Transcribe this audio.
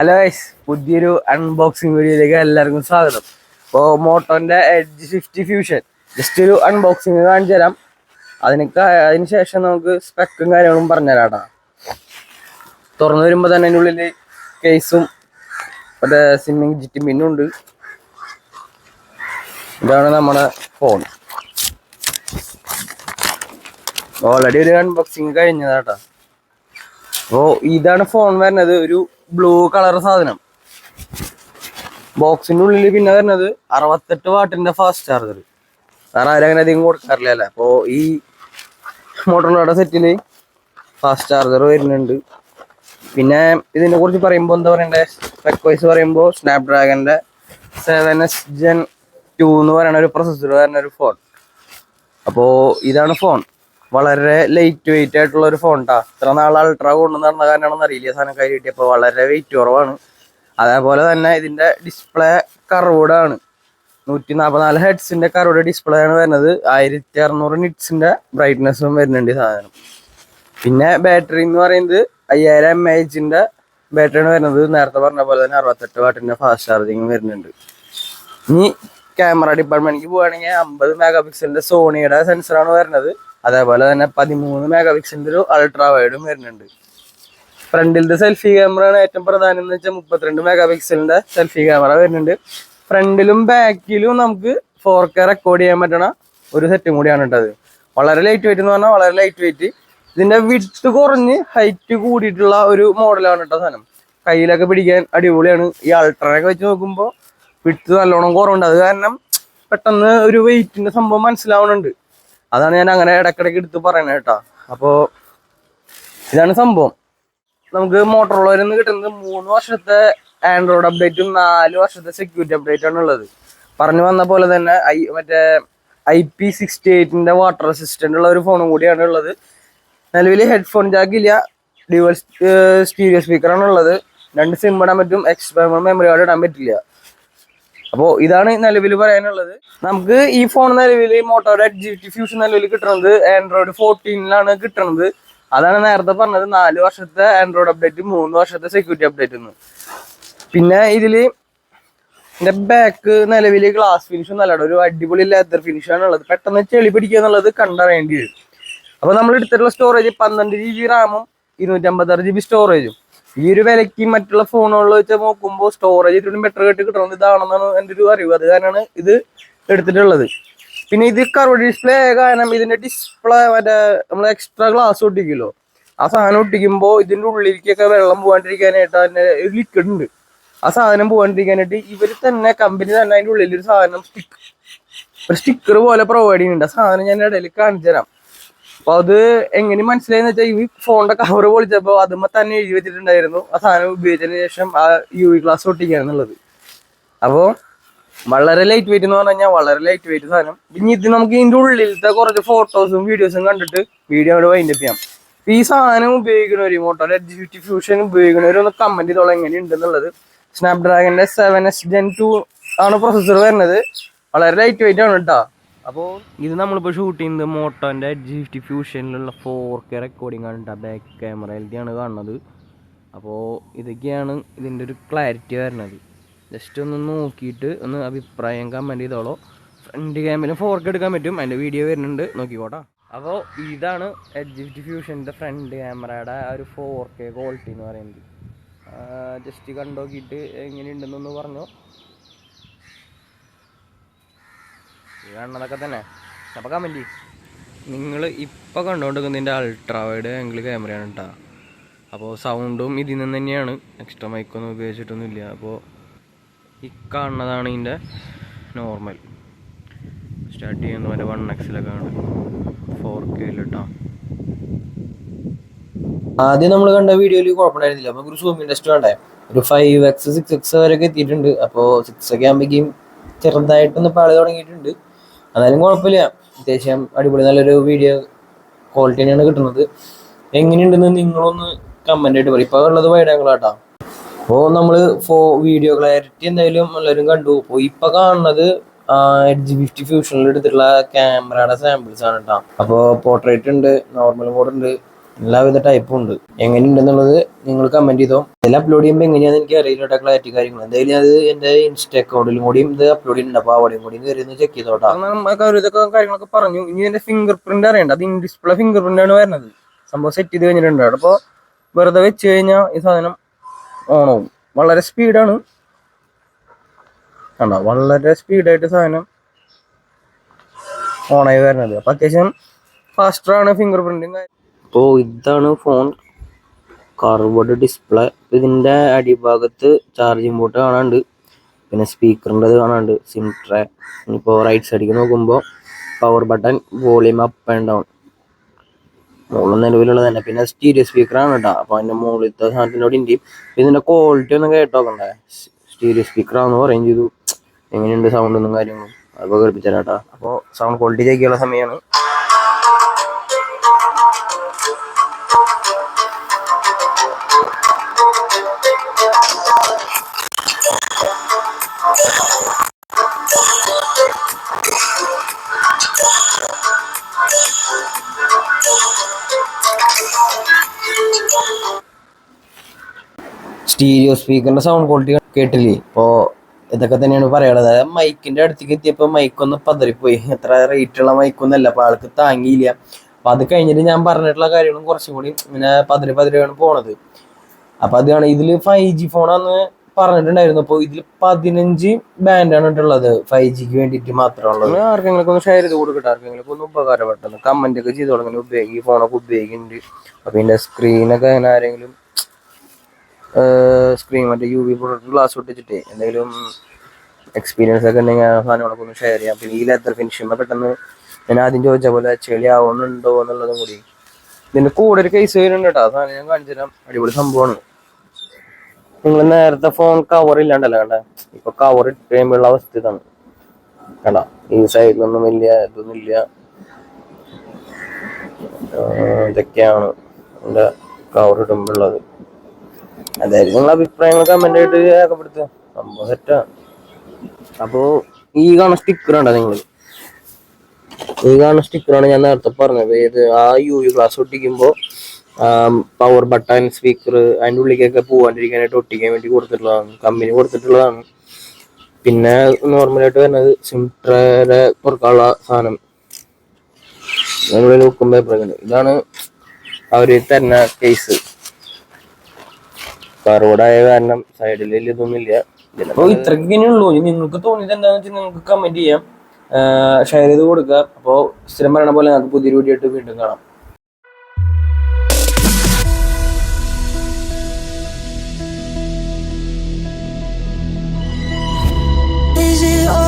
Hello guys, പുതിയൊരു unboxing വീഡിയോയിലേക്ക് എല്ലാവർക്കും സ്വാഗതം. ഇപ്പോൾ മോട്ടോന്റെ എഡ്ജ് 50 ഫ്യൂഷൻ ജസ്റ്റ് ഒരു അൺബോക്സിങ് കാണിച്ചു തരാം. അതിന് ശേഷം നമുക്ക് സ്പെക്കും കാര്യങ്ങളും പറഞ്ഞുതരാം. തുറന്നു വരുമ്പോൾ തന്നെ അതിൻ്റെ ഉള്ളിൽ കേസും മറ്റേ സിമ്മിങ് ജിറ്റി പിന്നും ഉണ്ട്. ഇതാണ് നമ്മുടെ ഫോൺ. ഓൾറെഡി ഒരു അൺബോക്സിങ് കഴിഞ്ഞതാട്ടാ. അപ്പോൾ ഇതാണ് ഫോൺ വരുന്നത്, ഒരു ബ്ലൂ കളർ സാധനം. ബോക്സിന്റെ ഉള്ളിൽ പിന്നെ വരുന്നത് 68 വാട്ടിന്റെ ഫാസ്റ്റ് ചാർജർ. വേറെ ആരും അങ്ങനെ അധികം കൊടുക്കാറില്ല അല്ലേ. അപ്പോൾ ഈ മോട്ടോറോളയുടെ സെറ്റില് ഫാസ്റ്റ് ചാർജർ വരുന്നുണ്ട്. പിന്നെ ഇതിനെ കുറിച്ച് പറയുമ്പോൾ എന്താ പറയണ്ടേ, സ്പെക് വൈസ് പറയുമ്പോൾ സ്നാപ്ഡ്രാഗന്റെ 7S Gen 2 എന്ന് പറയുന്ന ഒരു പ്രൊസസ്സർ വരുന്ന ഒരു ഫോൺ. അപ്പോൾ ഇതാണ് ഫോൺ. വളരെ ലൈറ്റ് വെയിറ്റ് ആയിട്ടുള്ള ഒരു ഫോൺ ട്ടാ. ഇത്ര നാൾ അൾട്രാ കൊണ്ടു നടന്ന കാരണമാണെന്ന് അറിയില്ല, സാധനം കൈ കിട്ടിയപ്പോൾ വളരെ വെയിറ്റ് കുറവാണ്. അതേപോലെ തന്നെ ഇതിന്റെ ഡിസ്പ്ലേ കർവ്ഡാണ്. 144 ഹെഡ്സിന്റെ കർവ്ഡ് ഡിസ്പ്ലേ ആണ് വരുന്നത്. 1600 നിറ്റ്സിന്റെ ബ്രൈറ്റ്നസ്സും വരുന്നുണ്ട് ഈ സാധനം. പിന്നെ ബാറ്ററി എന്ന് പറയുന്നത് 5000 mAh ബാറ്ററിയാണ് വരുന്നത്. നേരത്തെ പറഞ്ഞ പോലെ തന്നെ 68 വാട്ടിന്റെ ഫാസ്റ്റ് ചാർജിങ് വരുന്നുണ്ട്. ഇനി ക്യാമറ ഡിപ്പാർട്ട്മെന്റിലേക്ക് പോവുകയാണെങ്കിൽ 50 മെഗാ പിക്സലിന്റെ സോണിയുടെ സെൻസറാണ് വരുന്നത്. അതേപോലെ തന്നെ 13 മെഗാ പിക്സലിന്റെ ഒരു അൾട്രാ വൈഡും വരുന്നുണ്ട്. ഫ്രണ്ടിലത്തെ സെൽഫി ക്യാമറ ആണ് ഏറ്റവും പ്രധാനം എന്ന് വെച്ചാൽ 32 മെഗാ പിക്സലിന്റെ സെൽഫി ക്യാമറ വരുന്നുണ്ട്. ഫ്രണ്ടിലും ബാക്കിലും നമുക്ക് 4K റെക്കോർഡ് ചെയ്യാൻ പറ്റണ ഒരു സെറ്റും കൂടിയാണ് ഇട്ടത്. വളരെ ലൈറ്റ് വെയിറ്റ് എന്ന് പറഞ്ഞാൽ വളരെ ലൈറ്റ് വെയിറ്റ്. ഇതിന്റെ വിഡ്ത്ത് കുറഞ്ഞ് ഹൈറ്റ് കൂടിയിട്ടുള്ള ഒരു മോഡലാണ് കേട്ടോ സാധനം. കയ്യിലൊക്കെ പിടിക്കാൻ അടിപൊളിയാണ്. ഈ അൾട്രയൊക്കെ വെച്ച് നോക്കുമ്പോൾ വിഡ്ത്ത് നല്ലോണം കുറവുണ്ട്. അത് കാരണം പെട്ടെന്ന് ഒരു വെയിറ്റിന്റെ സംഭവം മനസ്സിലാവുന്നുണ്ട്. അതാണ് ഞാൻ അങ്ങനെ ഇടയ്ക്കിടയ്ക്ക് എടുത്ത് പറയണത് കേട്ടോ. അപ്പോൾ ഇതാണ് സംഭവം. നമുക്ക് മോട്ടോറോളയിൽ നിന്ന് കിട്ടുന്നത് 3 വർഷത്തെ ആൻഡ്രോയിഡ് അപ്ഡേറ്റും 4 വർഷത്തെ സെക്യൂരിറ്റി അപ്ഡേറ്റ് ആണ് ഉള്ളത്. പറഞ്ഞു വന്ന പോലെ തന്നെ മറ്റേ IP68 വാട്ടർ റെസിസ്റ്റന്റ് ഉള്ള ഒരു ഫോണും കൂടിയാണ് ഉള്ളത്. നിലവിൽ ഹെഡ്ഫോൺ ജാക്ക് ഇല്ല, ഡ്യുവൽ സ്റ്റീരിയോ സ്പീക്കറാണ് ഉള്ളത്. 2 സിം ഇടാൻ പറ്റും, എക്സ്റ്റേണൽ മെമ്മറി കാർഡ് ഇടാൻ പറ്റില്ല. അപ്പോൾ ഇതാണ് നിലവിൽ പറയാനുള്ളത്. നമുക്ക് ഈ ഫോൺ നിലവിൽ മോട്ടോയുടെ എഡ്ജ് 50 ഫ്യൂഷൻ നിലവിൽ കിട്ടുന്നത് ആൻഡ്രോയിഡ് 14 കിട്ടുന്നത്. അതാണ് നേരത്തെ പറഞ്ഞത് 4 വർഷത്തെ ആൻഡ്രോയിഡ് അപ്ഡേറ്റ്, 3 വർഷത്തെ സെക്യൂരിറ്റി അപ്ഡേറ്റ് എന്ന്. പിന്നെ ഇതില് ഇതിന്റെ ബാക്ക് നിലവിൽ ഗ്ലാസ് ഫിനിഷ് ഒന്നല്ല, ഒരു അടിപൊളി ലെതർ ഫിനിഷ് ആണ് ഉള്ളത്. പെട്ടെന്ന് ചെളി പിടിക്കുക എന്നുള്ളത് കണ്ടറിയേണ്ടി വരും. അപ്പൊ നമ്മൾ എടുത്തിട്ടുള്ള സ്റ്റോറേജ് 12 GB റാമും 256 GB സ്റ്റോറേജും. ഈ ഒരു വിലയ്ക്ക് മറ്റുള്ള ഫോണുകളിൽ വെച്ച് നോക്കുമ്പോൾ സ്റ്റോറേജ് ഏറ്റവും ബെറ്റർ ആയിട്ട് കിട്ടുന്നത് ഇതാണെന്നാണ് എൻ്റെ ഒരു അറിവ്. അത് കാരണമാണ് ഇത് എടുത്തിട്ടുള്ളത്. പിന്നെ ഇത് കർവ് ഡിസ്പ്ലേ കാരണം ഇതിന്റെ ഡിസ്പ്ലേ മറ്റേ നമ്മൾ എക്സ്ട്രാ ഗ്ലാസ് ഒട്ടിക്കുമല്ലോ, ആ സാധനം ഒട്ടിക്കുമ്പോൾ ഇതിന്റെ ഉള്ളിലേക്കൊക്കെ വെള്ളം പോകാണ്ടിരിക്കാനായിട്ട് അതിന്റെ ഒരു ലിക്വിഡ് ഉണ്ട്. ആ സാധനം പോകാണ്ടിരിക്കാനായിട്ട് ഇവർ തന്നെ കമ്പനി തന്നെ അതിൻ്റെ ഉള്ളിൽ ഒരു സാധനം ഒരു സ്റ്റിക്കർ പോലെ പ്രൊവൈഡ് ചെയ്യുന്നുണ്ട്. ആ സാധനം ഞാൻ ഇടയിൽ കാണിച്ചു തരാം. അപ്പൊ അത് എങ്ങനെ മനസ്സിലായെന്ന് വെച്ചാൽ ഈ ഫോണിന്റെ കവർ പൊളിച്ചപ്പോൾ അതുമ്മ തന്നെ എഴുതി വെച്ചിട്ടുണ്ടായിരുന്നു ആ സാധനം ഉപയോഗിച്ചതിന് ശേഷം ആ UV ഗ്ലാസ് ഒട്ടിക്കാന്നുള്ളത്. അപ്പോൾ വളരെ ലൈറ്റ് വെയിറ്റ് എന്ന് പറഞ്ഞു കഴിഞ്ഞാൽ വളരെ ലൈറ്റ് വെയിറ്റ് സാധനം. ഇനി ഇത് നമുക്ക് ഇതിന്റെ ഉള്ളിലത്തെ കുറച്ച് ഫോട്ടോസും വീഡിയോസും കണ്ടിട്ട് വീഡിയോ അവിടെ വൈൻഡപ്പ് ചെയ്യാം. ഈ സാധനം ഉപയോഗിക്കുന്നവർ, മോട്ടോർ എഡ്ജ് 50 ഫ്യൂഷൻ ഉപയോഗിക്കുന്നവർ ഒന്ന് കമന്റ് ചെയ്തോളം എങ്ങനെയുണ്ടെന്നുള്ളത്. സ്നാപ്ഡ്രാഗന്റെ 7S Gen 2 ആണ് പ്രൊസസ്സർ വരുന്നത്. വളരെ ലൈറ്റ് വെയിറ്റ് ആണ് കേട്ടോ. അപ്പോൾ ഇത് നമ്മളിപ്പോൾ ഷൂട്ട് ചെയ്യുന്നത് മോട്ടോന്റെ എഡ്ജ് 50 ഫ്യൂഷനിലുള്ള 4K റെക്കോർഡിംഗ് ആണ് കേട്ടോ. ബാക്ക് ക്യാമറയിലാണ് കാണുന്നത്. അപ്പോൾ ഇതൊക്കെയാണ് ഇതിൻ്റെ ഒരു ക്ലാരിറ്റി വരുന്നത്. ജസ്റ്റ് ഒന്ന് നോക്കിയിട്ട് ഒന്ന് അഭിപ്രായം കമൻറ്റ് ചെയ്തോളൂ. ഫ്രണ്ട് ക്യാമറ 4K എടുക്കാൻ പറ്റും, അതിൻ്റെ വീഡിയോ വരുന്നുണ്ട്, നോക്കിക്കോട്ടെ. അപ്പോൾ ഇതാണ് എഡ്ജ് 50 ഫ്യൂഷൻ്റെ ഫ്രണ്ട് ക്യാമറയുടെ ആ ഒരു 4K ക്വാളിറ്റി എന്ന് പറയുന്നത്. ജസ്റ്റ് കണ്ടോക്കിയിട്ട് എങ്ങനെയുണ്ടെന്നൊന്ന് പറഞ്ഞോ. കാണുന്നതൊക്കെ തന്നെ. അപ്പോൾ കമൻറ്റ് നിങ്ങൾ ഇപ്പോൾ കണ്ടുകൊണ്ടിരിക്കുന്നതിൻ്റെ അൾട്രാ വൈഡ് ആംഗിൾ ക്യാമറയാണ് കേട്ടോ. അപ്പോൾ സൗണ്ടും ഇതിൽ നിന്ന് തന്നെയാണ്, എക്സ്ട്രാ മൈക്കൊന്നും ഉപയോഗിച്ചിട്ടൊന്നുമില്ല. അപ്പോൾ ഈ കാണുന്നതാണ് ഇതിൻ്റെ നോർമൽ. സ്റ്റാർട്ട് ചെയ്യുന്നത് മറ്റേ 1x ആണ്, 4K കേട്ടോ. ആദ്യം നമ്മൾ കണ്ട വീഡിയോയിൽ കുഴപ്പമുണ്ടായിരുന്നില്ല. നമുക്കൊരു സൂമിങ് ടെസ്റ്റ് വേണ്ടേ, ഒരു 5x 6x വരെയൊക്കെ എത്തിയിട്ടുണ്ട്. അപ്പോൾ 6 ഒക്കെ ആകുമ്പോഴേക്കും ചെറുതായിട്ടൊന്ന് പാളി തുടങ്ങിയിട്ടുണ്ട്. എന്നാലും കുഴപ്പമില്ല, അത്യാവശ്യം അടിപൊളി നല്ലൊരു വീഡിയോ ക്വാളിറ്റി തന്നെയാണ് കിട്ടുന്നത്. എങ്ങനെയുണ്ടെന്ന് നിങ്ങളൊന്ന് കമൻ്റ് ആയിട്ട് പറയും. ഇപ്പോൾ ഉള്ളത് വൈഡ് ആംഗിൾ കേട്ടോ. അപ്പോൾ നമ്മൾ വീഡിയോ ക്ലാരിറ്റി എന്തായാലും എല്ലാവരും കണ്ടു. അപ്പോൾ ഇപ്പോൾ കാണുന്നത് എഡ്ജ് 50 ഫ്യൂഷനിൽ എടുത്തിട്ടുള്ള ക്യാമറയുടെ സാമ്പിൾസ് ആണ് കേട്ടോ. അപ്പോൾ പോർട്രേറ്റ് ഉണ്ട്, നോർമൽ മോഡ് ഉണ്ട്, എല്ലാവിധ ടൈപ്പും ഉണ്ട്. എങ്ങനെയുണ്ടെന്നുള്ളത് നിങ്ങൾ കമന്റ് ചെയ്തോ. ഇതിൽ അപ്ലോഡ് ചെയ്യുമ്പോൾ എങ്ങനെയാണെന്ന് എനിക്ക് അറിയില്ല ക്ലാരിറ്റി കാര്യങ്ങൾ. എന്തായാലും അത് എൻ്റെ ഇൻസ്റ്റ അക്കൗണ്ടിലും കൂടിയും ഇത് അപ്ലോഡ് ചെയ്യുന്നുണ്ട്. അപ്പോൾ അവിടെയും കൂടി കയറി ഒന്ന് ചെക്ക് ചെയ്തോട്ടാ. ഇതൊക്കെ കാര്യങ്ങളൊക്കെ പറഞ്ഞു. ഇനി എൻ്റെ ഫിംഗർ പ്രിന്റ് അറിയണ്ട. അത് ഇൻ ഡിസ്പ്ലേ ഫിംഗർ പ്രിന്റ് ആണ് വരുന്നത്. സംഭവം സെറ്റ് ചെയ്ത് കഴിഞ്ഞിട്ടുണ്ട്. അപ്പോൾ വെറുതെ വെച്ച് കഴിഞ്ഞാൽ ഈ സാധനം ഓണാവും. വളരെ സ്പീഡാണ് കണ്ടോ, വളരെ സ്പീഡായിട്ട് സാധനം ഓണായി വരുന്നത്. അപ്പോൾ അത്യാവശ്യം ഫാസ്റ്ററാണ് ഫിംഗർ പ്രിന്റിങ്. അപ്പോൾ ഇതാണ് ഫോൺ, കർവ്ഡ് ഡിസ്പ്ലേ. ഇതിൻ്റെ അടിഭാഗത്ത് ചാർജിങ് പോർട്ട് കാണാണ്ട്, പിന്നെ സ്പീക്കറിൻ്റെ കാണാണ്ട്, സിം ട്രേ. ഇനിയിപ്പോൾ റൈറ്റ് സൈഡിലേക്ക് നോക്കുമ്പോൾ power button, volume up and down, മുകളിൽ നിലവിലുള്ളത് തന്നെ. പിന്നെ സ്റ്റീരിയോ സ്പീക്കറാണ് കേട്ടോ. അപ്പോൾ അതിൻ്റെ മുകളിലത്തെ സാധനത്തിനോട് ഇന്ത്യയും ഇതിൻ്റെ ക്വാളിറ്റി ഒന്നും കേട്ടോക്കണ്ടേ. സ്റ്റീരിയോ സ്പീക്കറാണെന്ന് പറയുകയും ചെയ്തു. എങ്ങനെയുണ്ട് സൗണ്ട് ഒന്നും കാര്യങ്ങളും അപ്പോൾ കേൾപ്പിച്ചാൽ കേട്ടോ. അപ്പോൾ സൗണ്ട് ക്വാളിറ്റി ചെക്ക് ചെയ്യാനുള്ള സമയമാണ്. സ്റ്റീരിയോ സ്പീക്കറിന്റെ സൗണ്ട് ക്വാളിറ്റി കേട്ടില്ലേ? ഇപ്പോൾ ഇതൊക്കെ തന്നെയാണ് പറയാനുള്ളത്. മൈക്കിന്റെ അടുത്തേക്ക് എത്തിയപ്പോൾ മൈക്കൊന്ന് പതറിപ്പോയി. എത്ര റേറ്റുള്ള മൈക്കൊന്നല്ല, അപ്പോൾ ആൾക്ക് താങ്ങിയില്ല. അപ്പോൾ അത് കഴിഞ്ഞിട്ട് ഞാൻ പറഞ്ഞിട്ടുള്ള കാര്യങ്ങളും കുറച്ചും കൂടി ഇങ്ങനെ പതിരെയാണ് പോണത്. അപ്പോൾ അതാണ് ഇതിൽ 5G ഫോണാന്ന് പറഞ്ഞിട്ടുണ്ടായിരുന്നു. അപ്പോൾ ഇതിൽ 15 ബാൻഡാണ് ഇട്ടുള്ളത് 5Gക്ക് വേണ്ടിയിട്ട് മാത്രമുള്ളത്. ആർക്കെങ്കിലും ഒന്ന് ഷെയർ ചെയ്ത് കൊടുക്കട്ടെ, ആർക്കെങ്കിലും ഒന്ന് ഉപകാരപ്പെട്ടത് കമന്റ് ഒക്കെ ചെയ്ത് തുടങ്ങി. ഈ ഫോണൊക്കെ ഉപയോഗിക്കുന്നുണ്ട്. അപ്പോൾ ഇതിൻ്റെ സ്ക്രീനൊക്കെ അങ്ങനെ ആരെങ്കിലും സ്ക്രീൻ മറ്റേ UV പ്രൊട്ടക്ടർ ഗ്ലാസ് ഒട്ടിച്ചിട്ട് എന്തെങ്കിലും എക്സ്പീരിയൻസ് ഒക്കെ ഉണ്ടെങ്കിൽ ആ സാധനങ്ങളൊക്കെ ഒന്ന് ഷെയർ ചെയ്യാം. പിന്നെ ഈ ലെതർ ഫിനിഷിംഗ് പെട്ടെന്ന് ഞാൻ ആദ്യം ചോദിച്ച പോലെ ചെളി ആവുന്നുണ്ടോ എന്നുള്ളതും കൂടി. ഇതിൻ്റെ കൂടെ ഒരു കേസ് വരുന്നുണ്ട് കേട്ടോ. ആ സാധനം ഞാൻ കാണിച്ചു തരാം. അടിപൊളി സംഭവമാണ്. നിങ്ങൾ നേരത്തെ ഫോൺ കവർ ഇല്ലാണ്ടല്ല കണ്ട, ഇപ്പൊ കവർ ഇട്ട് കഴിയുമ്പോഴുള്ള അവസ്ഥ ഇതാണ് കണ്ട. ഈ സൈഡിലൊന്നും വലിയ ഇതൊന്നും ഇല്ല. ഇതൊക്കെയാണ് എൻ്റെ കവർ ഇടുമ്പോഴുള്ളത്. അതായത് നിങ്ങളുടെ അഭിപ്രായങ്ങൾ കമന്റ് ആയിട്ട് രേഖപ്പെടുത്തുക. സംഭവം സെറ്റാ. അപ്പോൾ ഈ കാണുന്ന സ്റ്റിക്കർ ഉണ്ടോ നിങ്ങൾ? ഈ കാണുന്ന സ്റ്റിക്കറാണ് ഞാൻ നേരത്തെ പറഞ്ഞത്. ഏത് ആ UV ഗ്ലാസ് ഒട്ടിക്കുമ്പോൾ പവർ ബട്ടൺ, സ്പീക്കർ അതിൻ്റെ ഉള്ളിലേക്കൊക്കെ പോകാണ്ടിരിക്കാനായിട്ട് ഒട്ടിക്കാൻ വേണ്ടി കൊടുത്തിട്ടുള്ളതാണ്, കമ്പനി കൊടുത്തിട്ടുള്ളതാണ്. പിന്നെ നോർമലായിട്ട് വരുന്നത് സിം ട്രേ തുറക്കാനുള്ള സാധനം, അതിനുള്ളിൽ വെക്കും പേപ്പറൊക്കെ ഉണ്ട്. ഇതാണ് അവർ തരുന്ന കേസ്. കറോടായ കാരണം സൈഡിൽ ഇതൊന്നുമില്ല. അപ്പോൾ ഇത്രയ്ക്ക് ഉള്ളൂ. നിങ്ങൾക്ക് തോന്നിയത് എന്താണെന്ന് വെച്ചാൽ നിങ്ങൾക്ക് കമന്റ് ചെയ്യാം, ഷെയർ ചെയ്ത് കൊടുക്കുക. അപ്പോൾ സ്ഥിരം പറയണ പോലെ നമുക്ക് പുതിയൊരു വീഡിയോ ആയിട്ട് വീണ്ടും കാണാം. Is it